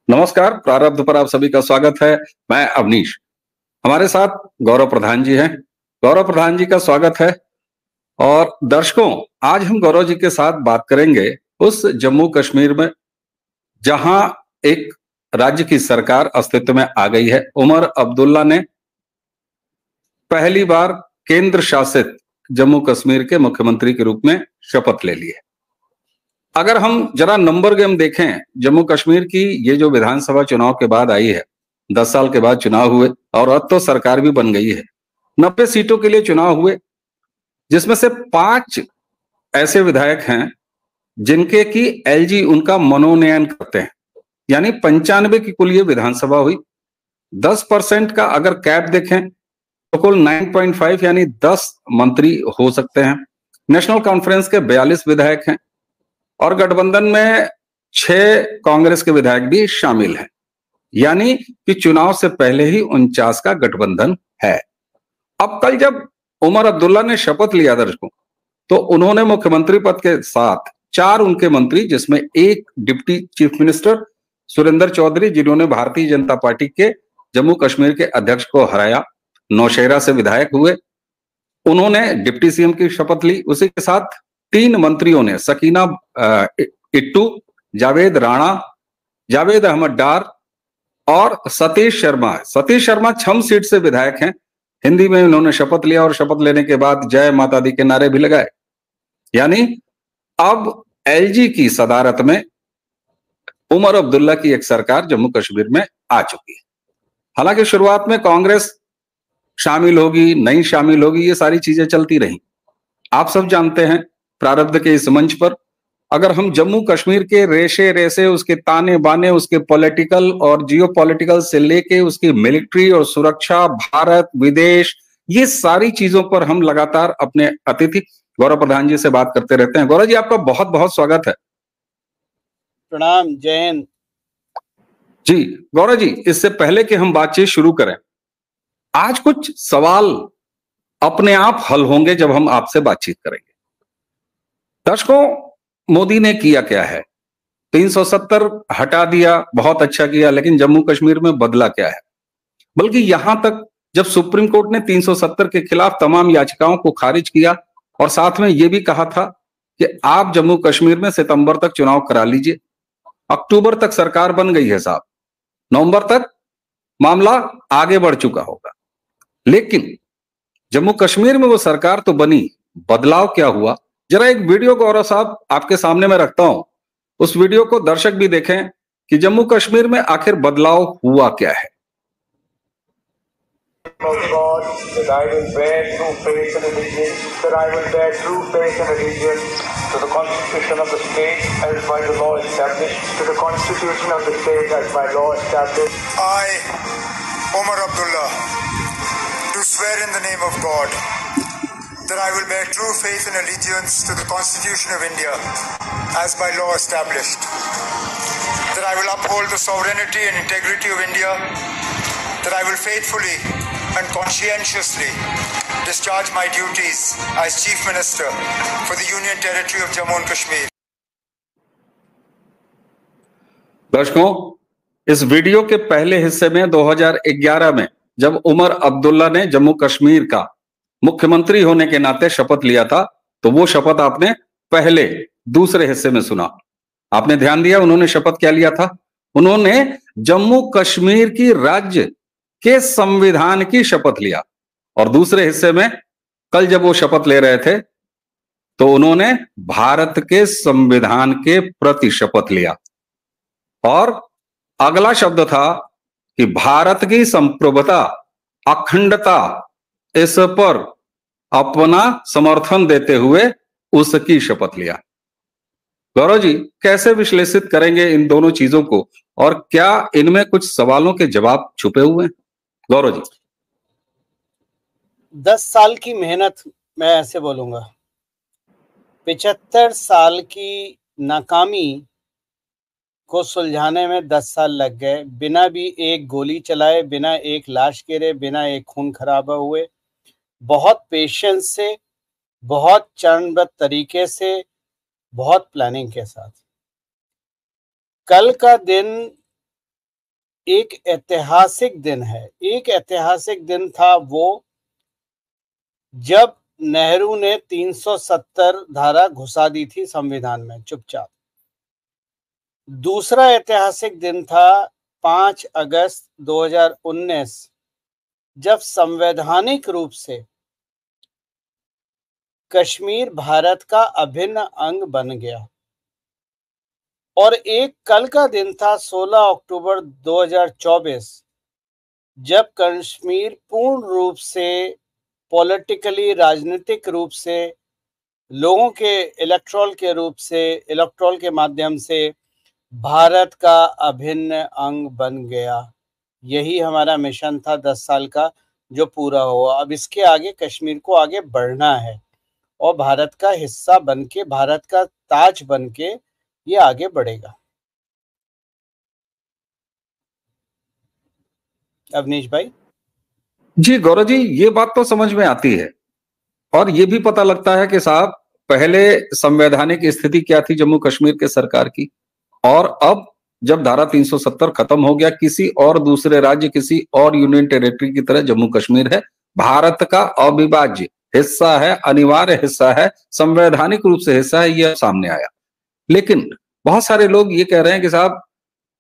नमस्कार, प्रारब्ध पर आप सभी का स्वागत है। मैं अवनीश, हमारे साथ गौरव प्रधान जी हैं। गौरव प्रधान जी का स्वागत है। और दर्शकों, आज हम गौरव जी के साथ बात करेंगे उस जम्मू कश्मीर में जहां एक राज्य की सरकार अस्तित्व में आ गई है। उमर अब्दुल्ला ने पहली बार केंद्र शासित जम्मू कश्मीर के मुख्यमंत्री के रूप में शपथ ले ली है। अगर हम जरा नंबर गेम देखें, जम्मू कश्मीर की ये जो विधानसभा चुनाव के बाद आई है, 10 साल के बाद चुनाव हुए और अब तो सरकार भी बन गई है। 90 सीटों के लिए चुनाव हुए, जिसमें से 5 ऐसे विधायक हैं जिनके की एलजी उनका मनोनयन करते हैं, यानी 95 की कुल ये विधानसभा हुई। 10% का अगर कैप देखें तो कुल 9.5 यानी 10 मंत्री हो सकते हैं। नेशनल कॉन्फ्रेंस के 42 विधायक हैं और गठबंधन में 6 कांग्रेस के विधायक भी शामिल हैं, यानी कि चुनाव से पहले ही 49 का गठबंधन है। अब कल जब उमर अब्दुल्ला ने शपथ लिया दर्शकों, तो उन्होंने मुख्यमंत्री पद के साथ 4 उनके मंत्री, जिसमें एक deputy chief minister Surendra Chaudhary, जिन्होंने भारतीय जनता पार्टी के जम्मू कश्मीर के अध्यक्ष को हराया, नौशेरा से विधायक हुए, उन्होंने डिप्टी सीएम की शपथ ली। उसी के साथ 3 मंत्रियों ने सकीना इट्टू, जावेद राणा, जावेद अहमद डार और सतीश शर्मा। सतीश शर्मा छम सीट से विधायक हैं। हिंदी में उन्होंने शपथ लिया और शपथ लेने के बाद जय माता दी के नारे भी लगाए। यानी अब एलजी की सदारत में उमर अब्दुल्ला की एक सरकार जम्मू कश्मीर में आ चुकी है। हालांकि शुरुआत में कांग्रेस शामिल होगी, नहीं शामिल होगी, ये सारी चीजें चलती रही। आप सब जानते हैं, प्रारब्ध के इस मंच पर अगर हम जम्मू कश्मीर के रेशे रेसे, उसके ताने बाने, उसके पॉलिटिकल और जियो पॉलिटिकल से लेके उसकी मिलिट्री और सुरक्षा, भारत विदेश, ये सारी चीजों पर हम लगातार अपने अतिथि गौरव प्रधान जी से बात करते रहते हैं। गौरव जी, आपका बहुत बहुत स्वागत है। प्रणाम, जय हिंद जी। गौरव जी, इससे पहले कि हम बातचीत शुरू करें, आज कुछ सवाल अपने आप हल होंगे जब हम आपसे बातचीत करेंगे। दर्शकों, मोदी ने किया क्या है? 370 हटा दिया, बहुत अच्छा किया, लेकिन जम्मू कश्मीर में बदला क्या है? बल्कि यहां तक जब सुप्रीम कोर्ट ने 370 के खिलाफ तमाम याचिकाओं को खारिज किया और साथ में यह भी कहा था कि आप जम्मू कश्मीर में सितंबर तक चुनाव करा लीजिए। अक्टूबर तक सरकार बन गई है साहब, नवंबर तक मामला आगे बढ़ चुका होगा। लेकिन जम्मू कश्मीर में वो सरकार तो बनी, बदलाव क्या हुआ? जरा एक वीडियो गौरव साहब आपके सामने मैं रखता हूं, उस वीडियो को दर्शक भी देखें कि जम्मू कश्मीर में आखिर बदलाव हुआ क्या है। Of God, that I will bear true faith and allegiance, that I will bear true faith and allegiance to the Constitution of the state as by the law established, to the Constitution of the state as by law established. I, Umar Abdullah, do swear in the name of God that I will bear true faith and allegiance to the Constitution of India as by law established, that I will uphold the sovereignty and integrity of India, that I will faithfully and conscientiously discharge my duties as Chief Minister for the Union Territory of Jammu and Kashmir. दर्शकों, इस video के पहले हिस्से में 2011 में जब उमर अब्दुल्ला ने जम्मू कश्मीर का मुख्यमंत्री होने के नाते शपथ लिया था, तो वो शपथ आपने पहले दूसरे हिस्से में सुना। आपने ध्यान दिया उन्होंने शपथ क्या लिया था? उन्होंने जम्मू कश्मीर की राज्य के संविधान की शपथ लिया। और दूसरे हिस्से में कल जब वो शपथ ले रहे थे तो उन्होंने भारत के संविधान के प्रति शपथ लिया। और अगला शब्द था कि भारत की संप्रभुता, अखंडता, इस पर अपना समर्थन देते हुए उसकी शपथ लिया। गौरव जी, कैसे विश्लेषित करेंगे इन दोनों चीजों को और क्या इनमें कुछ सवालों के जवाब छुपे हुए हैं? गौरव जी, 10 साल की मेहनत, मैं ऐसे बोलूंगा 75 साल की नाकामी को सुलझाने में 10 साल लग गए, बिना भी एक गोली चलाए, बिना एक लाश गिरे, बिना एक खून खराबा हुए, बहुत पेशेंस से, बहुत चरणबद्ध तरीके से, बहुत प्लानिंग के साथ। कल का दिन एक ऐतिहासिक दिन है। एक ऐतिहासिक दिन था वो जब नेहरू ने 370 धारा घुसा दी थी संविधान में चुपचाप। दूसरा ऐतिहासिक दिन था 5 अगस्त 2019 जब संवैधानिक रूप से कश्मीर भारत का अभिन्न अंग बन गया। और एक कल का दिन था 16 अक्टूबर 2024 जब कश्मीर पूर्ण रूप से पॉलिटिकली, राजनीतिक रूप से, लोगों के इलेक्ट्रोल के माध्यम से भारत का अभिन्न अंग बन गया। यही हमारा मिशन था 10 साल का जो पूरा हुआ। अब इसके आगे कश्मीर को आगे बढ़ना है और भारत का हिस्सा बनके, भारत का ताज बनके ये आगे बढ़ेगा। अवनीश भाई। जी गौरव जी, ये बात तो समझ में आती है और ये भी पता लगता है कि साहब पहले संवैधानिक स्थिति क्या थी जम्मू कश्मीर के सरकार की, और अब जब धारा 370 खत्म हो गया, किसी और दूसरे राज्य, किसी और यूनियन टेरिटरी की तरह जम्मू कश्मीर है, भारत का अविभाज्य हिस्सा है, अनिवार्य हिस्सा है, संवैधानिक रूप से हिस्सा है, ये सामने आया। लेकिन बहुत सारे लोग ये कह रहे हैं कि साहब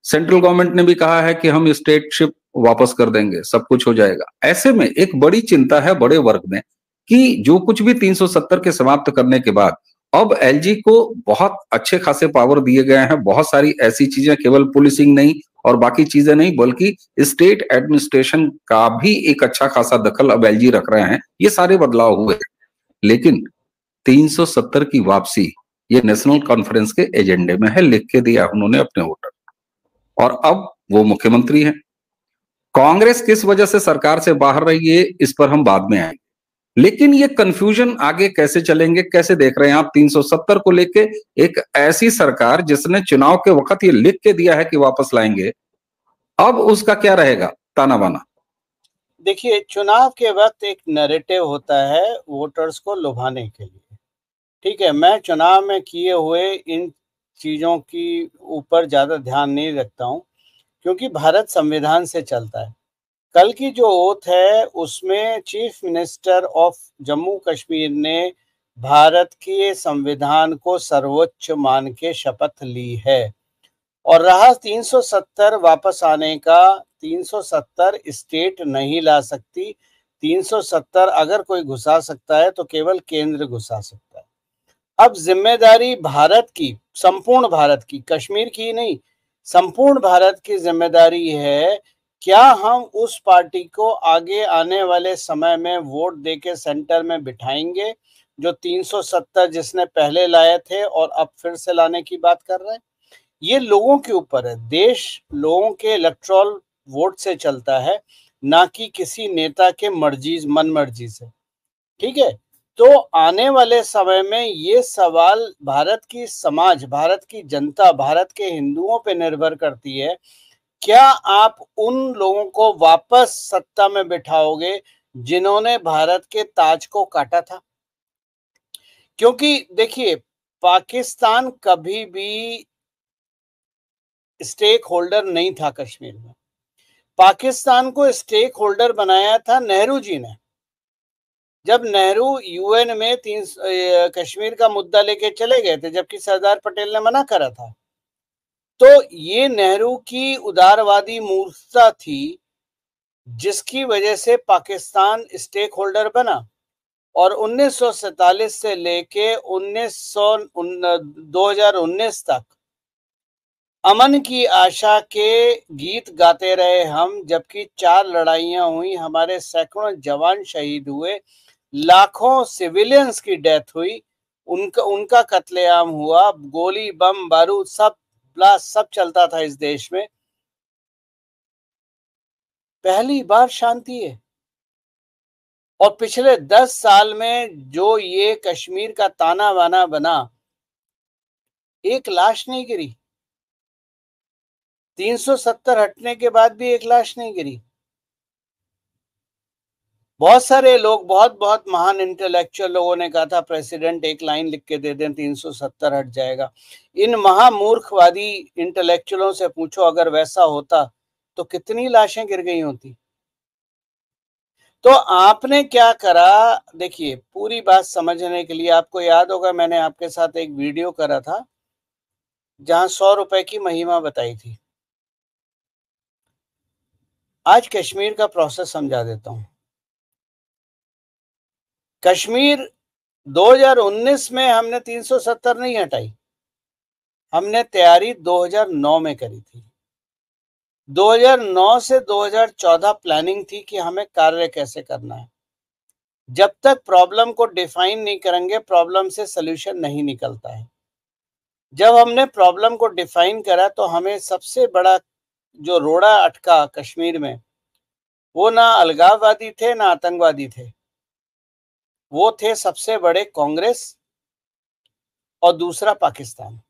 सेंट्रल गवर्नमेंट ने भी कहा है कि हम स्टेटशिप वापस कर देंगे, सब कुछ हो जाएगा। ऐसे में एक बड़ी चिंता है बड़े वर्ग में कि जो कुछ भी 370 के समाप्त करने के बाद अब एलजी को बहुत अच्छे खासे पावर दिए गए हैं। बहुत सारी ऐसी चीजें, केवल पुलिसिंग नहीं और बाकी चीजें नहीं, बल्कि स्टेट एडमिनिस्ट्रेशन का भी एक अच्छा खासा दखल अब एलजी रख रहे हैं। ये सारे बदलाव हुए, लेकिन 370 की वापसी ये नेशनल कॉन्फ्रेंस के एजेंडे में है, लिख के दिया उन्होंने अपने वोटर, और अब वो मुख्यमंत्री हैं। कांग्रेस किस वजह से सरकार से बाहर रही है, इस पर हम बाद में आएंगे, लेकिन ये कंफ्यूजन आगे कैसे चलेंगे, कैसे देख रहे हैं आप 370 को लेके? एक ऐसी सरकार जिसने चुनाव के वक्त ये लिख के दिया है कि वापस लाएंगे, अब उसका क्या रहेगा ताना बाना? देखिए, चुनाव के वक्त एक नैरेटिव होता है वोटर्स को लुभाने के लिए। ठीक है, मैं चुनाव में किए हुए इन चीजों की ऊपर ज्यादा ध्यान नहीं रखता हूं, क्योंकि भारत संविधान से चलता है। कल की जो ओथ है उसमें chief minister of Jammu Kashmir ने भारत के संविधान को सर्वोच्च मान के शपथ ली है। और रहा 370 वापस आने का, 370 स्टेट नहीं ला सकती। 370 अगर कोई घुसा सकता है तो केवल केंद्र घुसा सकता है। अब जिम्मेदारी भारत की, संपूर्ण भारत की, कश्मीर की नहीं, संपूर्ण भारत की जिम्मेदारी है। क्या हम उस पार्टी को आगे आने वाले समय में वोट देके सेंटर में बिठाएंगे जो 370 जिसने पहले लाए थे और अब फिर से लाने की बात कर रहे हैं? ये लोगों के ऊपर है। देश लोगों के इलेक्टोरल वोट से चलता है, ना कि किसी नेता के मन मर्जी से। ठीक है, तो आने वाले समय में ये सवाल भारत की समाज, भारत की जनता, भारत के हिंदुओं पे निर्भर करती है। क्या आप उन लोगों को वापस सत्ता में बिठाओगे जिन्होंने भारत के ताज को काटा था? क्योंकि देखिए, पाकिस्तान कभी भी स्टेक होल्डर नहीं था कश्मीर में। पाकिस्तान को स्टेक होल्डर बनाया था नेहरू जी ने। जब नेहरू यूएन में कश्मीर का मुद्दा लेके चले गए थे, जबकि सरदार पटेल ने मना करा था, तो ये नेहरू की उदारवादी मूर्खता थी जिसकी वजह से पाकिस्तान स्टेक होल्डर बना। और 1947 से लेके 2019 तक अमन की आशा के गीत गाते रहे हम, जबकि 4 लड़ाइयां हुई, हमारे सैकड़ों जवान शहीद हुए, लाखों सिविलियंस की डेथ हुई, उनका कत्लेआम हुआ, गोली बम बारूद सब ब्लास्ट सब चलता था इस देश में। पहली बार शांति है। और पिछले 10 साल में जो ये कश्मीर का ताना बाना बना, एक लाश नहीं गिरी। 370 हटने के बाद भी एक लाश नहीं गिरी। बहुत सारे लोग, बहुत बहुत महान इंटेलेक्चुअल लोगों ने कहा था प्रेसिडेंट एक लाइन लिख के दे दें 370 हट जाएगा। इन महामूर्खवादी इंटेलेक्चुअलों से पूछो अगर वैसा होता तो कितनी लाशें गिर गई होती। तो आपने क्या करा, देखिए पूरी बात समझने के लिए आपको याद होगा मैंने आपके साथ एक वीडियो करा था जहां 100 रुपए की महिमा बताई थी। आज कश्मीर का प्रोसेस समझा देता हूं। कश्मीर 2019 में हमने 370 नहीं हटाई, हमने तैयारी 2009 में करी थी। 2009 से 2014 प्लानिंग थी कि हमें कार्य कैसे करना है। जब तक प्रॉब्लम को डिफाइन नहीं करेंगे प्रॉब्लम से सलूशन नहीं निकलता है। जब हमने प्रॉब्लम को डिफाइन करा तो हमें सबसे बड़ा जो रोड़ा अटका कश्मीर में, वो ना अलगाववादी थे ना आतंकवादी थे, वो थे सबसे बड़े कांग्रेस और दूसरा पाकिस्तान।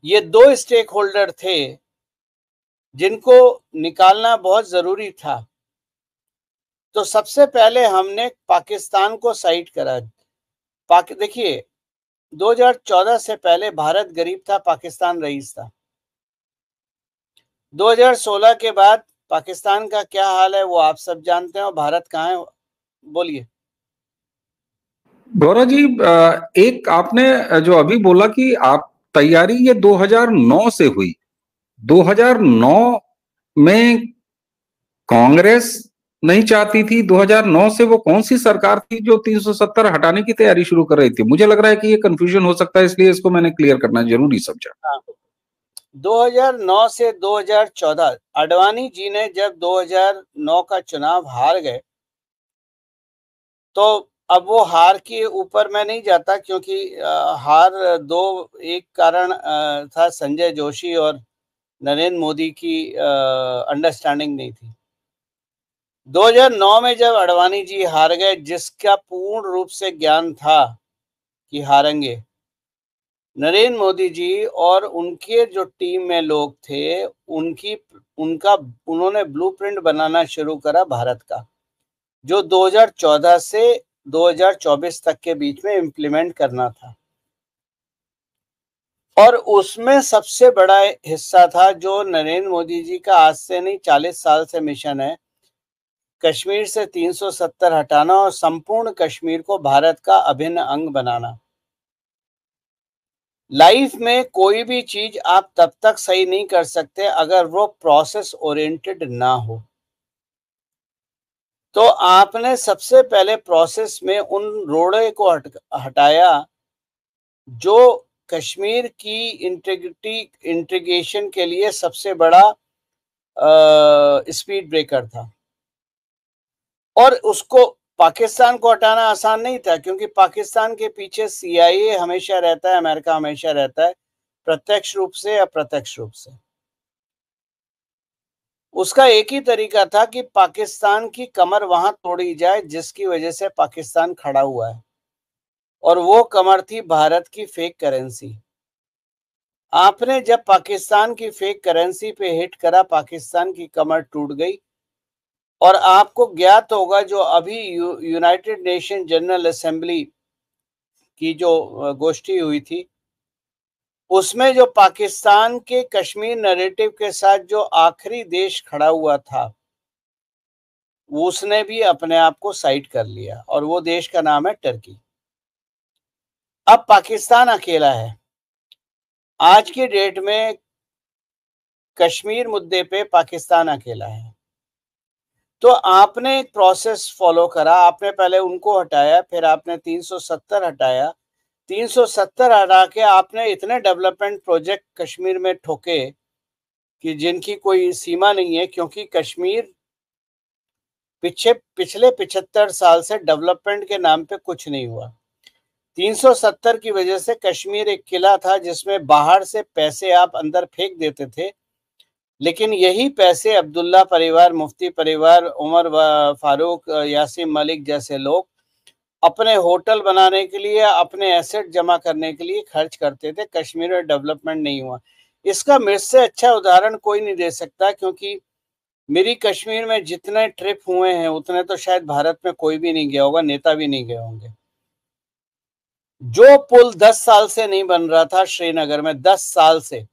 ये दो स्टेक होल्डर थे जिनको निकालना बहुत जरूरी था। तो सबसे पहले हमने पाकिस्तान को साइड करा। देखिए 2014 से पहले भारत गरीब था, पाकिस्तान रईस था। 2016 के बाद पाकिस्तान का क्या हाल है वो आप सब जानते हैं और भारत कहाँ है, बोलिए। गौरव जी, एक आपने जो अभी बोला कि आप तैयारी ये 2009 से हुई। 2009 में कांग्रेस नहीं चाहती थी। 2009 से वो कौन सी सरकार थी जो 370 हटाने की तैयारी शुरू कर रही थी? मुझे लग रहा है कि ये कंफ्यूजन हो सकता है, इसलिए इसको मैंने क्लियर करना जरूरी समझा। हाँ, 2009 से 2014 आडवाणी जी ने जब 2009 का चुनाव हार गए, तो अब वो हार के ऊपर मैं नहीं जाता क्योंकि हार एक कारण था संजय जोशी और नरेंद्र मोदी की अंडरस्टैंडिंग नहीं थी। 2009 में जब आडवाणी जी हार गए, जिसका पूर्ण रूप से ज्ञान था कि हारेंगे, नरेंद्र मोदी जी और उनके जो टीम में लोग थे उन्होंने ब्लूप्रिंट बनाना शुरू करा भारत का, जो 2014 से 2024 तक के बीच में इम्प्लीमेंट करना था। और उसमें सबसे बड़ा हिस्सा था जो नरेंद्र मोदी जी का आज से नहीं 40 साल से मिशन है, कश्मीर से 370 हटाना और संपूर्ण कश्मीर को भारत का अभिन्न अंग बनाना। लाइफ में कोई भी चीज आप तब तक सही नहीं कर सकते अगर वो प्रोसेस ओरिएंटेड ना हो। तो आपने सबसे पहले प्रोसेस में उन रोड़े को हटाया जो कश्मीर की इंटीग्रेशन के लिए सबसे बड़ा स्पीड ब्रेकर था। और उसको पाकिस्तान को हटाना आसान नहीं था क्योंकि पाकिस्तान के पीछे CIA हमेशा रहता है, अमेरिका हमेशा रहता है, प्रत्यक्ष रूप से या अप्रत्यक्ष रूप से। उसका एक ही तरीका था कि पाकिस्तान की कमर वहां तोड़ी जाए जिसकी वजह से पाकिस्तान खड़ा हुआ है, और वो कमर थी भारत की फेक करेंसी। आपने जब पाकिस्तान की फेक करेंसी पे हिट करा, पाकिस्तान की कमर टूट गई। और आपको ज्ञात होगा जो अभी यूनाइटेड नेशन जनरल असेंबली की जो गोष्ठी हुई थी, उसमें जो पाकिस्तान के कश्मीर नैरेटिव के साथ जो आखिरी देश खड़ा हुआ था, उसने भी अपने आप को साइड कर लिया और वो देश का नाम है टर्की। अब पाकिस्तान अकेला है। आज की डेट में कश्मीर मुद्दे पे पाकिस्तान अकेला है। तो आपने एक प्रोसेस फॉलो करा, आपने पहले उनको हटाया, फिर आपने 370 हटाया। 370 हटा के आपने इतने डेवलपमेंट प्रोजेक्ट कश्मीर में ठोके कि जिनकी कोई सीमा नहीं है, क्योंकि कश्मीर पिछले 75 साल से डेवलपमेंट के नाम पे कुछ नहीं हुआ। 370 की वजह से कश्मीर एक किला था जिसमें बाहर से पैसे आप अंदर फेंक देते थे, लेकिन यही पैसे अब्दुल्ला परिवार, मुफ्ती परिवार, उमर फारूक, यासीन मलिक जैसे लोग अपने होटल बनाने के लिए, अपने एसेट जमा करने के लिए खर्च करते थे। कश्मीर में डेवलपमेंट नहीं हुआ। इसका मेरे से अच्छा उदाहरण कोई नहीं दे सकता, क्योंकि मेरी कश्मीर में जितने ट्रिप हुए हैं उतने तो शायद भारत में कोई भी नहीं गया होगा, नेता भी नहीं गए होंगे। जो पुल 10 साल से नहीं बन रहा था श्रीनगर में, 10 साल से,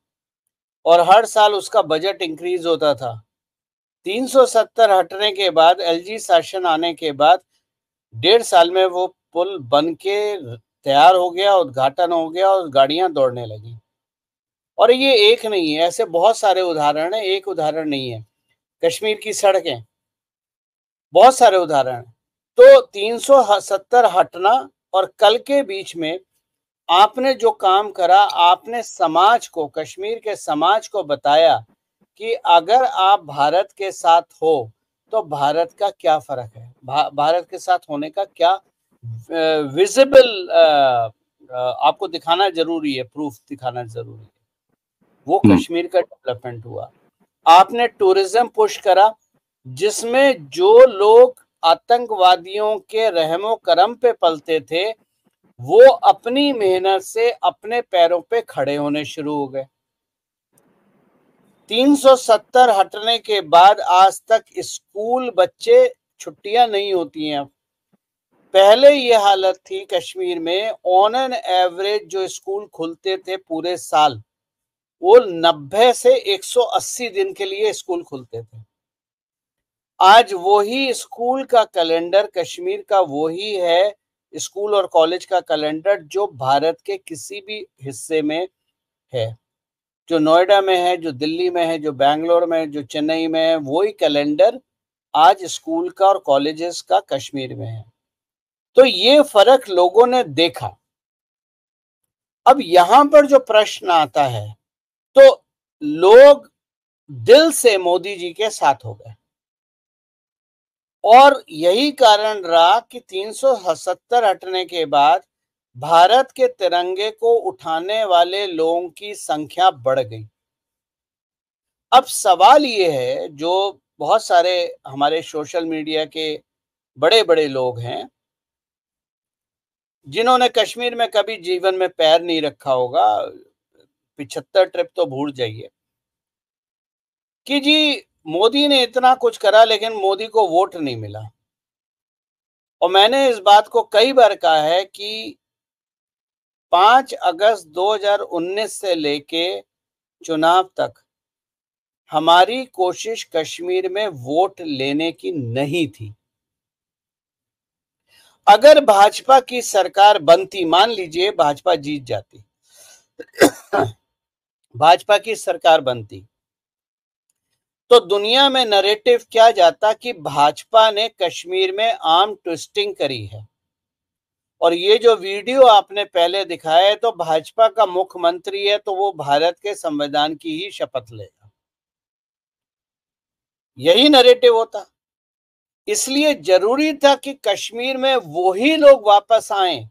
और हर साल उसका बजट इंक्रीज होता था, 370 हटने के बाद, एलजी शासन आने के बाद 1.5 साल में वो पुल बन के तैयार हो गया, उद्घाटन हो गया और गाड़ियां दौड़ने लगी। और ये एक नहीं है, ऐसे बहुत सारे उदाहरण है, एक उदाहरण नहीं है। कश्मीर की सड़कें, बहुत सारे उदाहरण। तो 370 हटना और कल के बीच में आपने जो काम करा, आपने समाज को, कश्मीर के समाज को बताया कि अगर आप भारत के साथ हो तो भारत का क्या फर्क है, भारत के साथ होने का क्या विजिबल आपको दिखाना जरूरी है, प्रूफ दिखाना जरूरी है। वो कश्मीर का डेवलपमेंट हुआ। आपने टूरिज्म पुश करा, जिसमें जो लोग आतंकवादियों के रहमो करम पे पलते थे वो अपनी मेहनत से अपने पैरों पे खड़े होने शुरू हो गए। 370 हटने के बाद आज तक स्कूल बच्चे, छुट्टियां नहीं होती हैं। पहले ये हालत थी कश्मीर में, ऑन एन एवरेज जो स्कूल खुलते थे पूरे साल, वो 90 से 180 दिन के लिए स्कूल खुलते थे। आज वही स्कूल का कैलेंडर कश्मीर का वही है स्कूल और कॉलेज का कैलेंडर जो भारत के किसी भी हिस्से में है, जो नोएडा में है, जो दिल्ली में है, जो बैंगलोर में है, जो चेन्नई में है, वही कैलेंडर आज स्कूल का और कॉलेजेस का कश्मीर में है। तो ये फर्क लोगों ने देखा। अब यहां पर जो प्रश्न आता है, तो लोग दिल से मोदी जी के साथ हो गए और यही कारण रहा कि 370 हटने के बाद भारत के तिरंगे को उठाने वाले लोगों की संख्या बढ़ गई। अब सवाल ये है, जो बहुत सारे हमारे सोशल मीडिया के बड़े बड़े लोग हैं जिन्होंने कश्मीर में कभी जीवन में पैर नहीं रखा होगा, 75 ट्रिप तो भूल जाइए, कि जी मोदी ने इतना कुछ करा लेकिन मोदी को वोट नहीं मिला। और मैंने इस बात को कई बार कहा है कि 5 अगस्त 2019 से लेके चुनाव तक हमारी कोशिश कश्मीर में वोट लेने की नहीं थी। अगर भाजपा की सरकार बनती, मान लीजिए भाजपा जीत जाती, भाजपा की सरकार बनती, तो दुनिया में नैरेटिव क्या जाता कि भाजपा ने कश्मीर में आर्म ट्विस्टिंग करी है। और ये जो वीडियो आपने पहले दिखाया है, तो भाजपा का मुख्यमंत्री है तो वो भारत के संविधान की ही शपथ लेगा, यही नैरेटिव होता। इसलिए जरूरी था कि कश्मीर में वही लोग वापस आए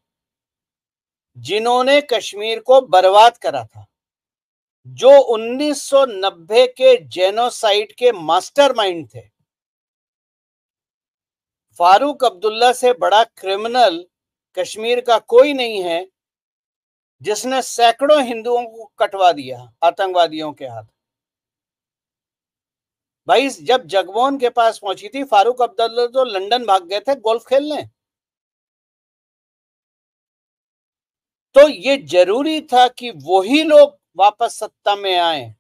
जिन्होंने कश्मीर को बर्बाद करा था, जो 1990 के जेनोसाइड के मास्टरमाइंड थे। फारूक अब्दुल्ला से बड़ा क्रिमिनल कश्मीर का कोई नहीं है, जिसने सैकड़ों हिंदुओं को कटवा दिया आतंकवादियों के हाथ। भाई जब जगमोहन के पास पहुंची थी फारूक अब्दुल्ला तो लंदन भाग गए थे गोल्फ खेलने। तो ये जरूरी था कि वही लोग वापस सत्ता में आए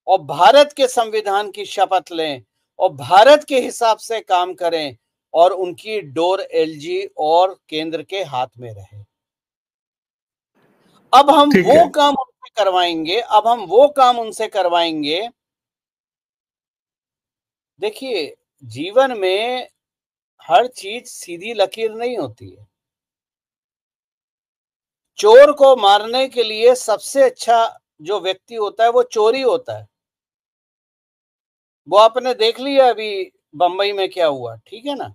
और भारत के संविधान की शपथ लें और भारत के हिसाब से काम करें और उनकी डोर एलजी और केंद्र के हाथ में रहे। अब हम वो काम उनसे करवाएंगे, अब हम वो काम उनसे करवाएंगे। देखिए, जीवन में हर चीज सीधी लकीर नहीं होती है। चोर को मारने के लिए सबसे अच्छा जो व्यक्ति होता है वो चोरी होता है। वो आपने देख लिया अभी बंबई में क्या हुआ, ठीक है ना।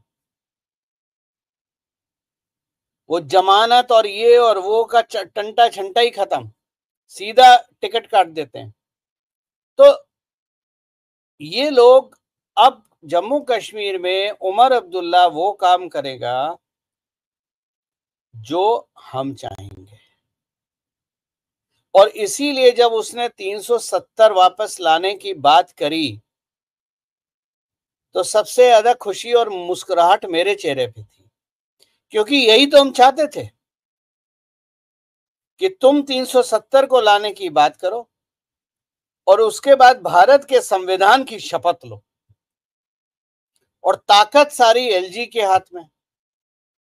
वो जमानत और ये और वो का टंटा छंटा ही खत्म, सीधा टिकट काट देते हैं। तो ये लोग, अब जम्मू कश्मीर में उमर अब्दुल्ला वो काम करेगा जो हम चाहेंगे। और इसीलिए जब उसने 370 वापस लाने की बात करी तो सबसे ज्यादा खुशी और मुस्कुराहट मेरे चेहरे पे थी, क्योंकि यही तो हम चाहते थे कि तुम 370 को लाने की बात करो और उसके बाद भारत के संविधान की शपथ लो, और ताकत सारी एलजी के हाथ में।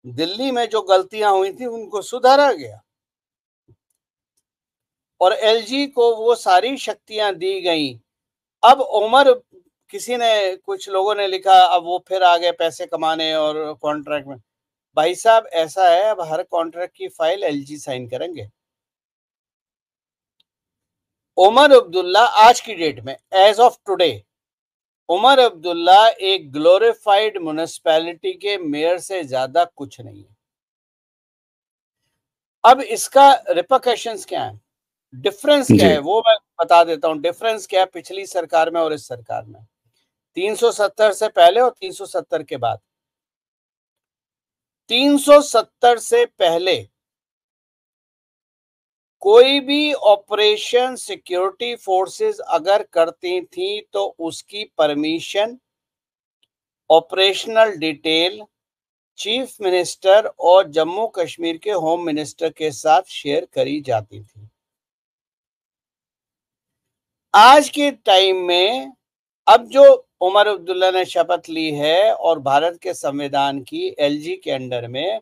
दिल्ली में जो गलतियां हुई थी उनको सुधारा गया और एलजी को वो सारी शक्तियां दी गई। अब उमर, किसी ने, कुछ लोगों ने लिखा अब वो फिर आ गए पैसे कमाने और कॉन्ट्रैक्ट में। भाई साहब ऐसा है, अब हर कॉन्ट्रैक्ट की फाइल एलजी साइन करेंगे। उमर अब्दुल्ला आज की डेट में, as of today, Omar Abdullah एक ग्लोरिफाइड म्युनिसिपैलिटी के मेयर से ज्यादा कुछ नहीं है। अब इसका रिपरकशंस क्या है, डिफरेंस क्या है, वो मैं बता देता हूं। डिफरेंस क्या है पिछली सरकार में और इस सरकार में, 370 से पहले और 370 के बाद। 370 से पहले कोई भी ऑपरेशन सिक्योरिटी फोर्सेस अगर करती थी तो उसकी permission operational detail chief minister और जम्मू कश्मीर के होम मिनिस्टर के साथ शेयर करी जाती थी। आज के टाइम में अब जो उमर अब्दुल्ला ने शपथ ली है और भारत के संविधान की, एलजी के अंडर में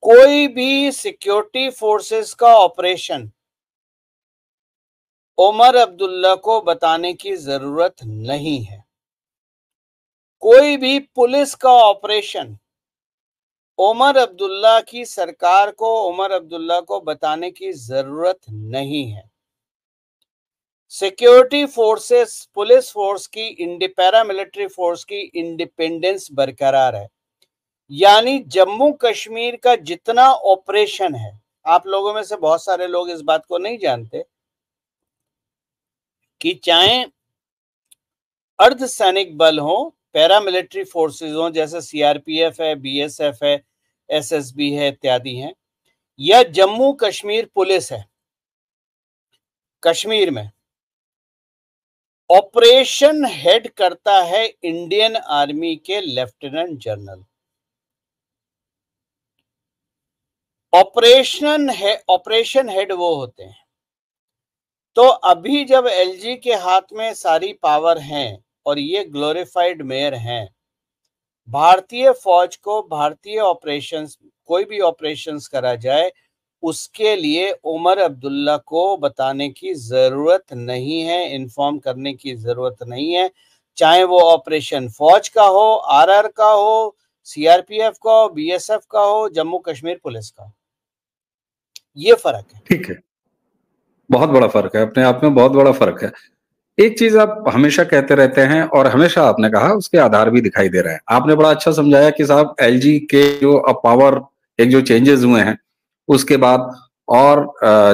कोई भी सिक्योरिटी फोर्सेस का ऑपरेशन उमर अब्दुल्ला को बताने की जरूरत नहीं है। कोई भी पुलिस का ऑपरेशन उमर अब्दुल्ला की सरकार को, उमर अब्दुल्ला को बताने की जरूरत नहीं है। सिक्योरिटी फोर्सेस, पुलिस फोर्स की, पैरामिलिट्री फोर्स की इंडिपेंडेंस बरकरार है। यानी जम्मू कश्मीर का जितना ऑपरेशन है, आप लोगों में से बहुत सारे लोग इस बात को नहीं जानते कि चाहे अर्धसैनिक बल हो, पैरामिलिट्री फोर्सेस हो, जैसे सीआरपीएफ है, बीएसएफ है, एसएसबी है इत्यादि हैं, या जम्मू कश्मीर पुलिस है, कश्मीर में ऑपरेशन हेड करता है इंडियन आर्मी के लेफ्टिनेंट जनरल। ऑपरेशन हेड वो होते हैं। तो अभी जब एलजी के हाथ में सारी पावर हैं और ये ग्लोरिफाइड मेयर हैं, भारतीय फौज को भारतीय ऑपरेशंस, कोई भी ऑपरेशंस करा जाए उसके लिए उमर अब्दुल्ला को बताने की जरूरत नहीं है, इन्फॉर्म करने की जरूरत नहीं है। चाहे वो ऑपरेशन फौज का हो, आरआर का हो, सीआरपीएफ का हो, बीएसएफ का हो, जम्मू कश्मीर पुलिस का हो। ये फर्क है। ठीक है, बहुत बड़ा फर्क है, अपने आप में बहुत बड़ा फर्क है। एक चीज आप हमेशा कहते रहते हैं और हमेशा आपने कहा, उसके आधार भी दिखाई दे रहे हैं। आपने बड़ा अच्छा समझाया कि साहब एलजी के जो अब पावर, एक जो चेंजेस हुए हैं उसके बाद, और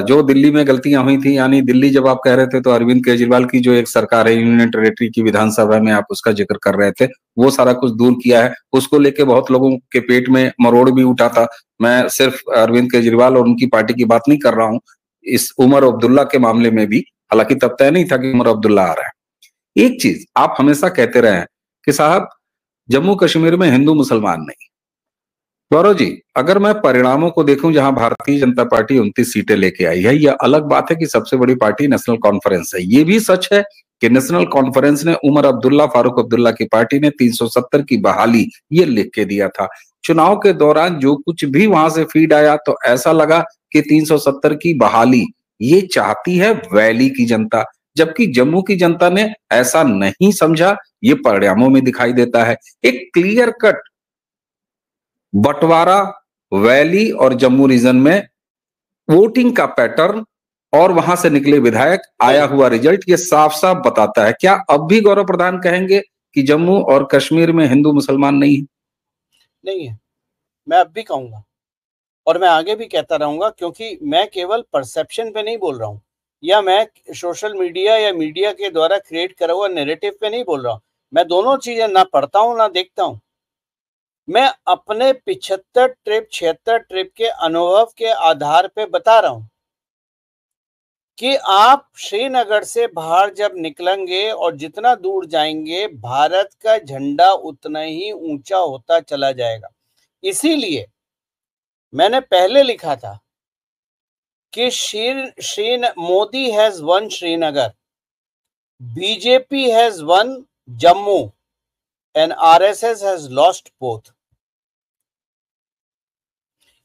जो दिल्ली में गलतियां हुई थी, यानी दिल्ली जब आप कह रहे थे तो अरविंद केजरीवाल की जो एक सरकार है, यूनियन टेरिटरी की विधानसभा में आप उसका जिक्र कर रहे थे, वो सारा कुछ दूर किया है। उसको लेके बहुत लोगों के पेट में मरोड़ भी उठा था। मैं सिर्फ अरविंद केजरीवाल और उनकी पार्टी की बात नहीं कर रहा हूं, इस उमर अब्दुल्ला के मामले में भी, हालांकि तब तय नहीं था कि उमर अब्दुल्ला आ रहा है। एक चीज आप हमेशा कहते रहे हैं कि साहब जम्मू कश्मीर में हिंदू मुसलमान नहीं। गौरव जी, अगर मैं परिणामों को देखूं, जहां भारतीय जनता पार्टी 29 सीटें लेके आई है, यह अलग बात है कि सबसे बड़ी पार्टी नेशनल कॉन्फ्रेंस है। ये भी सच है कि नेशनल कॉन्फ्रेंस ने उमर अब्दुल्ला, फारूक अब्दुल्ला की पार्टी ने 370 की बहाली ये लिख के दिया था। चुनाव के दौरान जो कुछ भी वहां से फीड आया तो ऐसा लगा कि 370 की बहाली ये चाहती है वैली की जनता, जबकि जम्मू की जनता ने ऐसा नहीं समझा। ये परिणामों में दिखाई देता है। एक क्लियर कट बंटवारा वैली और जम्मू रीजन में वोटिंग का पैटर्न और वहां से निकले विधायक, आया हुआ रिजल्ट ये साफ साफ बताता है। क्या अब भी गौरव प्रधान कहेंगे कि जम्मू और कश्मीर में हिंदू मुसलमान नहीं है? नहीं है, मैं अब भी कहूंगा और मैं आगे भी कहता रहूंगा, क्योंकि मैं केवल परसेप्शन पे नहीं बोल रहा हूं, या मैं सोशल मीडिया या मीडिया के द्वारा क्रिएट करा हुआ नैरेटिव पे नहीं बोल रहा हूं। मैं दोनों चीजें ना पढ़ता हूं ना देखता हूं। मैं अपने 75 ट्रिप 76 ट्रिप के अनुभव के आधार पे बता रहा हूं। कि आप श्रीनगर से बाहर जब निकलेंगे और जितना दूर जाएंगे, भारत का झंडा उतना ही ऊंचा होता चला जाएगा। इसीलिए मैंने पहले लिखा था कि Modi has one Srinagar, BJP has one Jammu and RSS has lost both.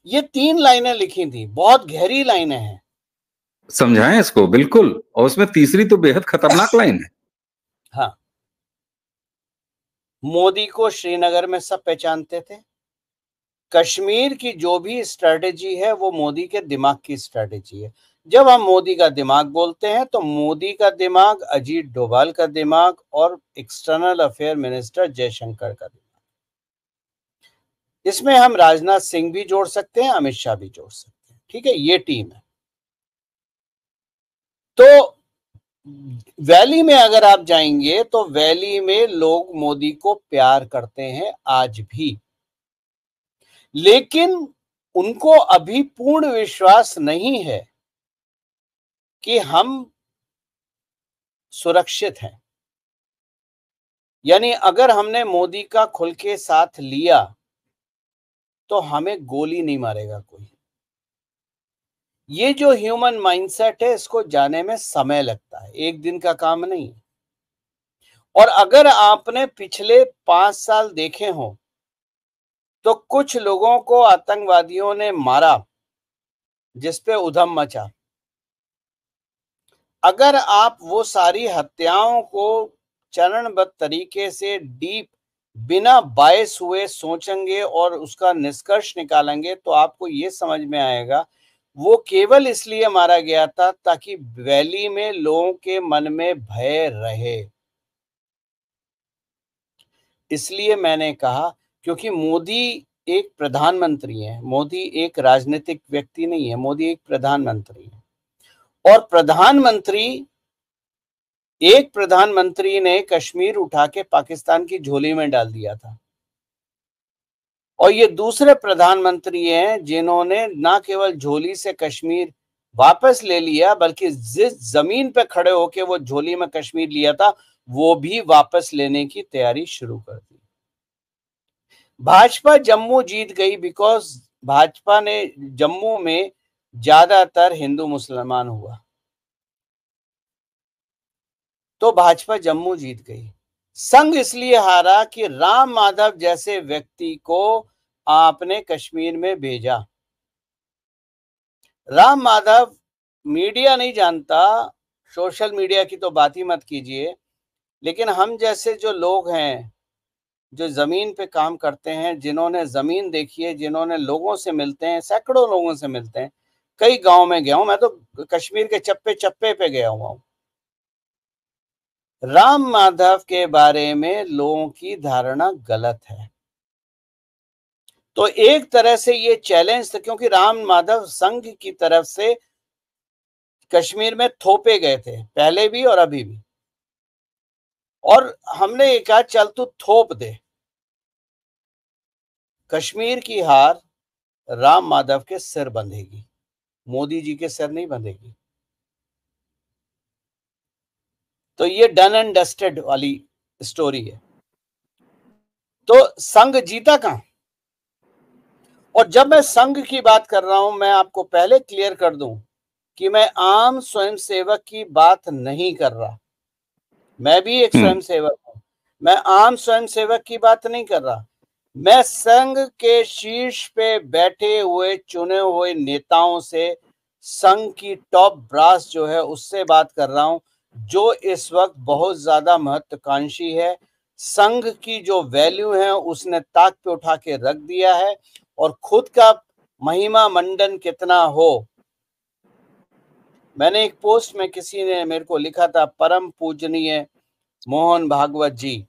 ये 3 लाइनें लिखी थी, बहुत गहरी लाइनें हैं। समझाएं इसको बिल्कुल, और उसमें तीसरी तो बेहद खतरनाक लाइन है। हाँ, मोदी को श्रीनगर में सब पहचानते थे। कश्मीर की जो भी स्ट्रेटेजी है वो मोदी के दिमाग की स्ट्रेटेजी है। जब हम मोदी का दिमाग बोलते हैं तो मोदी का दिमाग, अजीत डोभाल का दिमाग और एक्सटर्नल अफेयर मिनिस्टर जयशंकर का दिमाग, इसमें हम राजनाथ सिंह भी जोड़ सकते हैं, अमित शाह भी जोड़ सकते हैं। ठीक है, ये टीम है। तो वैली में अगर आप जाएंगे तो वैली में लोग मोदी को प्यार करते हैं आज भी, लेकिन उनको अभी पूर्ण विश्वास नहीं है कि हम सुरक्षित हैं। यानी अगर हमने मोदी का खुल के साथ लिया तो हमें गोली नहीं मारेगा कोई। ये जो ह्यूमन माइंडसेट है, इसको जाने में समय लगता है, एक दिन का काम नहीं। और अगर आपने पिछले 5 साल देखे हो तो कुछ लोगों को आतंकवादियों ने मारा जिस पे उधम मचा। अगर आप वो सारी हत्याओं को चरणबद्ध तरीके से डीप बिना बायस हुए सोचेंगे और उसका निष्कर्ष निकालेंगे तो आपको ये समझ में आएगा वो केवल इसलिए मारा गया था ताकि वैली में लोगों के मन में भय रहे। इसलिए मैंने कहा, क्योंकि मोदी एक प्रधानमंत्री है, मोदी एक राजनीतिक व्यक्ति नहीं है, मोदी एक प्रधानमंत्री है। और प्रधानमंत्री ने कश्मीर उठा के पाकिस्तान की झोली में डाल दिया था। और ये दूसरे प्रधानमंत्री हैं जिन्होंने ना केवल झोली से कश्मीर वापस ले लिया, बल्कि जिस जमीन पे खड़े होके वो झोली में कश्मीर लिया था वो भी वापस लेने की तैयारी शुरू कर दी। भाजपा जम्मू जीत गई बिकॉज भाजपा ने जम्मू में ज्यादातर हिंदू मुसलमान हुआ, तो भाजपा जम्मू जीत गई। संघ इसलिए हारा कि राम माधव जैसे व्यक्ति को आपने कश्मीर में भेजा। राम माधव मीडिया नहीं जानता, सोशल मीडिया की तो बात ही मत कीजिए, लेकिन हम जैसे जो लोग हैं जो जमीन पे काम करते हैं, जिन्होंने जमीन देखी है, जिन्होंने लोगों से मिलते हैं, सैकड़ों लोगों से मिलते हैं, कई गांव में गया हूं, मैं तो कश्मीर के चप्पे चप्पे पे गया हुआ हूं। राम माधव के बारे में लोगों की धारणा गलत है। तो एक तरह से ये चैलेंज था, क्योंकि राम माधव संघ की तरफ से कश्मीर में थोपे गए थे, पहले भी और अभी भी। और हमने ये कहा चल तू थोप दे। कश्मीर की हार राम माधव के सिर बंधेगी, मोदी जी के सिर नहीं बंधेगी। तो ये डन एंड डस्टेड वाली स्टोरी है। तो संघ जीता कहां? और जब मैं संघ की बात कर रहा हूं, मैं आपको पहले क्लियर कर दूं कि मैं आम स्वयंसेवक की बात नहीं कर रहा। मैं भी एक स्वयंसेवक हूं, मैं आम स्वयंसेवक की बात नहीं कर रहा। मैं संघ के शीर्ष पे बैठे हुए चुने हुए नेताओं से, संघ की टॉप ब्रास जो है उससे बात कर रहा हूं, जो इस वक्त बहुत ज्यादा महत्वाकांक्षी है। संघ की जो वैल्यू है उसने ताक पे उठा के रख दिया है, और खुद का महिमा मंडन कितना हो। मैंने एक पोस्ट में किसी ने मेरे को लिखा था परम पूजनीय मोहन भागवत जी,